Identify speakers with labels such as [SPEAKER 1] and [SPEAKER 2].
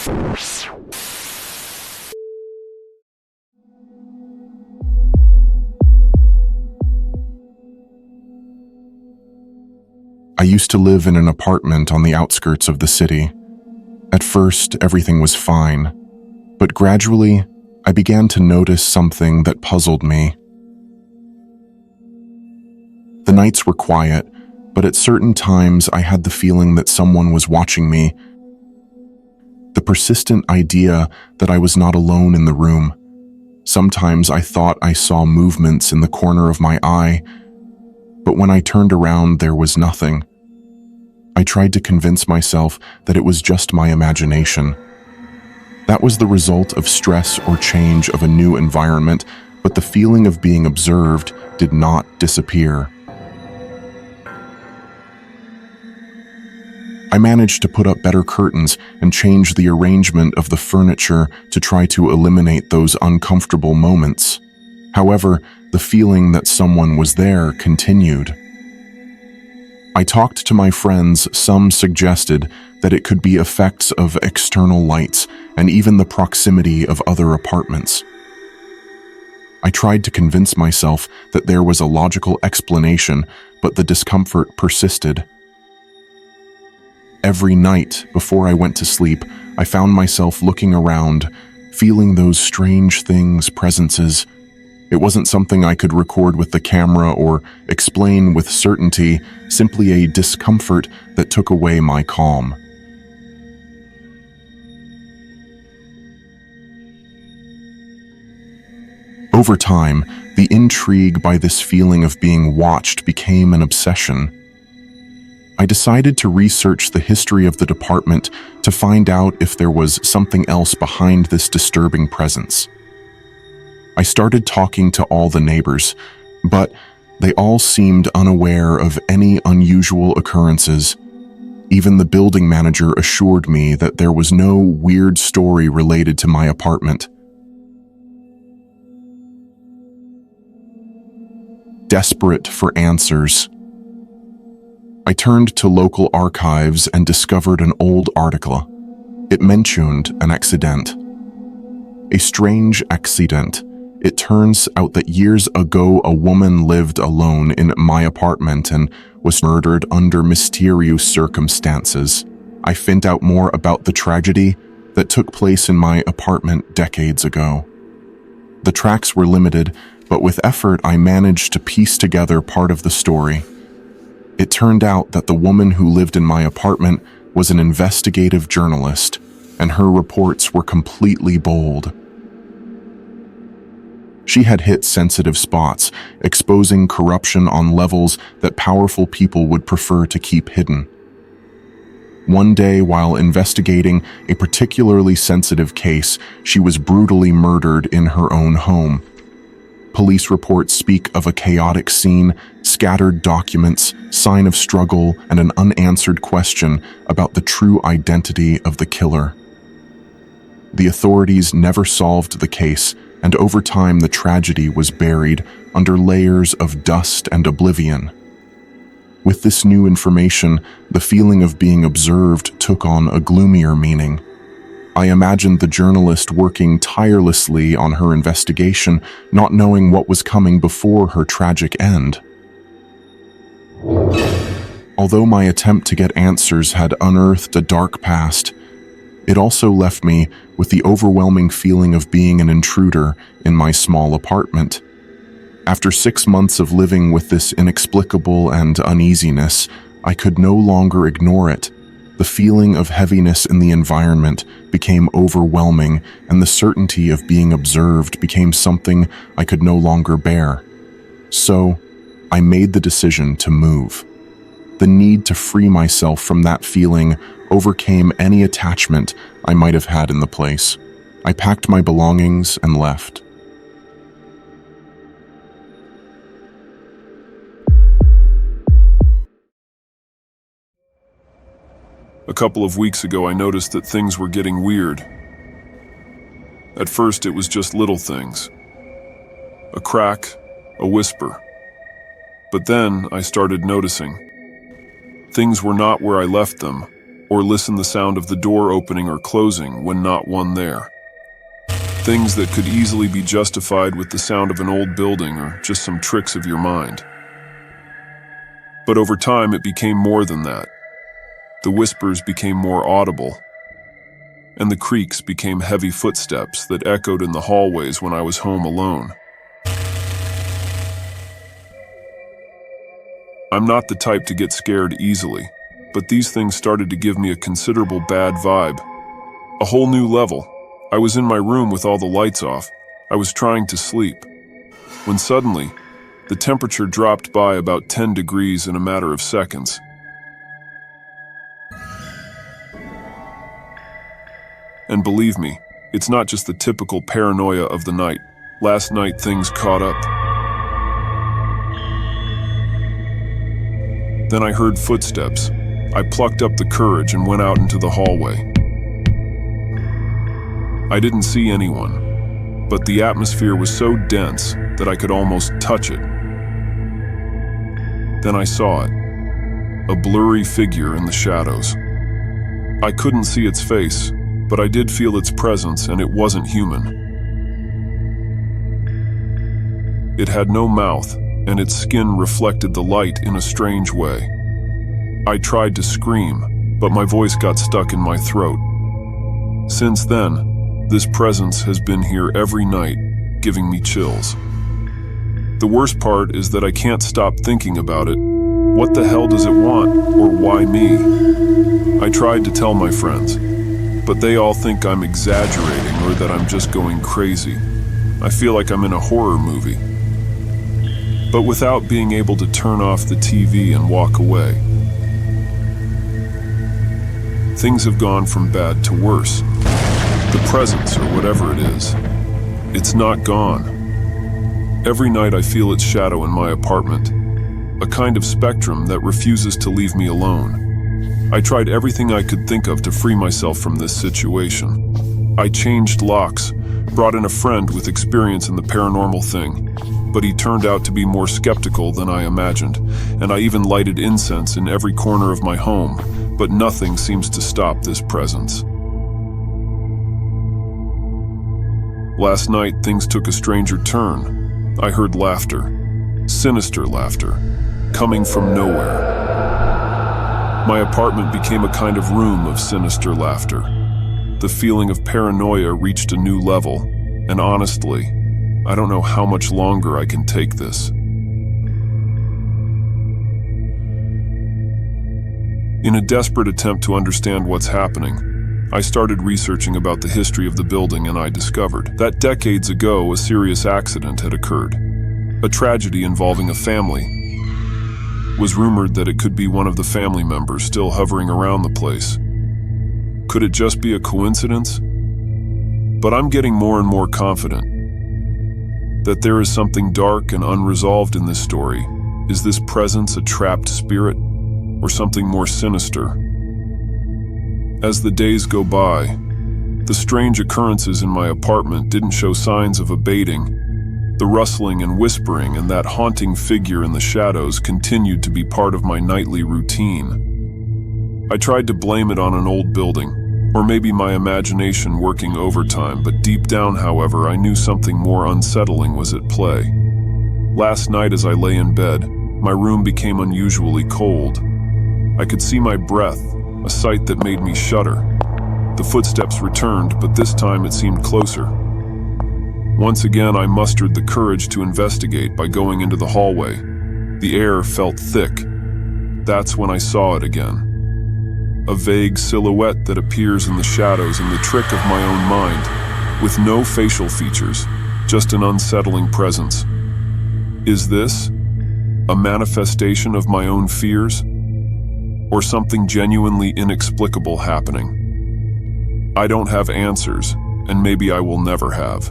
[SPEAKER 1] I used to live in an apartment on the outskirts of the city. At first, everything was fine, but gradually, I began to notice something that puzzled me. The nights were quiet, but at certain times I had the feeling that someone was watching me. The persistent idea that I was not alone in the room. Sometimes I thought I saw movements in the corner of my eye, but when I turned around, there was nothing. I tried to convince myself that it was just my imagination. That was the result of stress or change of a new environment, but the feeling of being observed did not disappear. I managed to put up better curtains and change the arrangement of the furniture to try to eliminate those uncomfortable moments. However, the feeling that someone was there continued. I talked to my friends. Some suggested that it could be effects of external lights and even the proximity of other apartments. I tried to convince myself that there was a logical explanation, but the discomfort persisted. Every night before I went to sleep, I found myself looking around, feeling those strange things, presences. It wasn't something I could record with the camera or explain with certainty, simply a discomfort that took away my calm. Over time, the intrigue by this feeling of being watched became an obsession. I decided to research the history of the department to find out if there was something else behind this disturbing presence. I started talking to all the neighbors, but they all seemed unaware of any unusual occurrences. Even the building manager assured me that there was no weird story related to my apartment. Desperate for answers, I turned to local archives and discovered an old article. It mentioned an accident. A strange accident. It turns out that years ago a woman lived alone in my apartment and was murdered under mysterious circumstances. I found out more about the tragedy that took place in my apartment decades ago. The tracks were limited, but with effort I managed to piece together part of the story. It turned out that the woman who lived in my apartment was an investigative journalist, and her reports were completely bold. She had hit sensitive spots, exposing corruption on levels that powerful people would prefer to keep hidden. One day, while investigating a particularly sensitive case, she was brutally murdered in her own home. Police reports speak of a chaotic scene, scattered documents, sign of struggle, and an unanswered question about the true identity of the killer. The authorities never solved the case, and over time the tragedy was buried under layers of dust and oblivion. With this new information, the feeling of being observed took on a gloomier meaning. I imagined the journalist working tirelessly on her investigation, not knowing what was coming before her tragic end. Although my attempt to get answers had unearthed a dark past, it also left me with the overwhelming feeling of being an intruder in my small apartment. After 6 months of living with this inexplicable and uneasiness, I could no longer ignore it. The feeling of heaviness in the environment became overwhelming, and the certainty of being observed became something I could no longer bear. So, I made the decision to move. The need to free myself from that feeling overcame any attachment I might have had in the place. I packed my belongings and left.
[SPEAKER 2] A couple of weeks ago, I noticed that things were getting weird. At first, it was just little things. A crack, a whisper. But then I started noticing. Things were not where I left them, or listen the sound of the door opening or closing when not one there. Things that could easily be justified with the sound of an old building or just some tricks of your mind. But over time, it became more than that. The whispers became more audible, and the creaks became heavy footsteps that echoed in the hallways when I was home alone. I'm not the type to get scared easily, but these things started to give me a considerable bad vibe. A whole new level. I was in my room with all the lights off. I was trying to sleep, when suddenly, the temperature dropped by about 10 degrees in a matter of seconds. And believe me, it's not just the typical paranoia of the night. Last night things caught up. Then I heard footsteps. I plucked up the courage and went out into the hallway. I didn't see anyone, but the atmosphere was so dense that I could almost touch it. Then I saw it, a blurry figure in the shadows. I couldn't see its face, but I did feel its presence, and it wasn't human. It had no mouth, and its skin reflected the light in a strange way. I tried to scream, but my voice got stuck in my throat. Since then, this presence has been here every night, giving me chills. The worst part is that I can't stop thinking about it. What the hell does it want, or why me? I tried to tell my friends, but they all think I'm exaggerating or that I'm just going crazy. I feel like I'm in a horror movie. But without being able to turn off the TV and walk away. Things have gone from bad to worse. The presence, or whatever it is, it's not gone. Every night I feel its shadow in my apartment, a kind of spectrum that refuses to leave me alone. I tried everything I could think of to free myself from this situation. I changed locks, brought in a friend with experience in the paranormal thing, but he turned out to be more skeptical than I imagined, and I even lighted incense in every corner of my home, but nothing seems to stop this presence. Last night, things took a stranger turn. I heard laughter, sinister laughter, coming from nowhere. My apartment became a kind of room of sinister laughter. The feeling of paranoia reached a new level, and honestly, I don't know how much longer I can take this. In a desperate attempt to understand what's happening, I started researching about the history of the building, and I discovered that decades ago a serious accident had occurred. A tragedy involving a family. It was rumored that it could be one of the family members still hovering around the place. Could it just be a coincidence? But I'm getting more and more confident that there is something dark and unresolved in this story. Is this presence a trapped spirit, or something more sinister? As the days go by, the strange occurrences in my apartment didn't show signs of abating. The rustling and whispering and that haunting figure in the shadows continued to be part of my nightly routine. I tried to blame it on an old building, or maybe my imagination working overtime, but deep down, however, I knew something more unsettling was at play. Last night as I lay in bed, my room became unusually cold. I could see my breath, a sight that made me shudder. The footsteps returned, but this time it seemed closer. Once again, I mustered the courage to investigate by going into the hallway. The air felt thick. That's when I saw it again. A vague silhouette that appears in the shadows and the trick of my own mind, with no facial features, just an unsettling presence. Is this a manifestation of my own fears? Or something genuinely inexplicable happening? I don't have answers, and maybe I will never have.